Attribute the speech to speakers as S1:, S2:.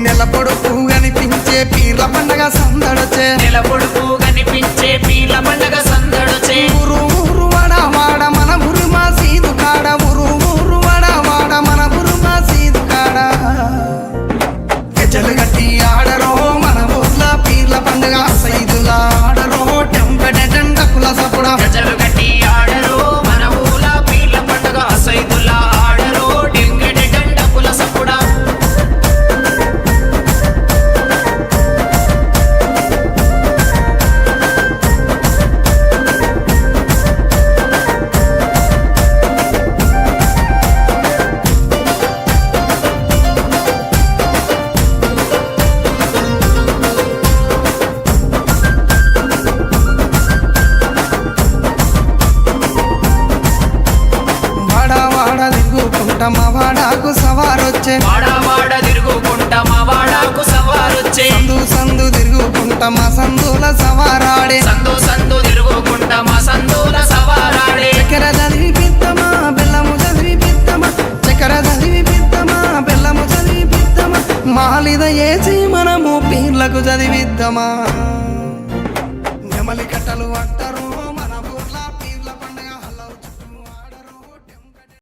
S1: నెల పొడుపు కనిపించే పీర్ల పండగ సందడొచ్చే
S2: నెల పొడుపు కనిపించే పీర్ల పండగ సందడొచ్చే
S1: ఊరు ఊరు వాడ వాడ మన ఊరు మా సీదు కాడ ఊరు ఊరు వాడ వాడ మన ఊరు మా సీదు కాడ గజలు గట్టి ఆడరో మన ఊర్ల పీర్ల పండగ సైదులా ఆడరో టెంపట డండకుల సపుడ
S2: గజలు గట్టి ఆడరో మన ఊల పీర్ల పండగ సైదుల్లా ఆడరో డెంగెడ డండకుల సపుడ
S1: మా వాడాకు సవారొచ్చే
S2: వాడ వాడ తిరుగుకుంటా మా వాడాకు సవారొచ్చే
S1: సందు సందు తిరుగుకుంటా మా సందుల సవారాడే
S2: సందు సందు తిరుగుకుంటా మా సందుల సవారాడే
S1: చక్కెర చదివి పిత్తమా బెల్లము చదివి పిత్తమా చక్కెర చదివి పిత్తమా బెల్లము చదివి పిత్తమా మాలిద ఏసి మనము పీర్లకు చదివిద్దామా నెమలి కట్టలు అంటారు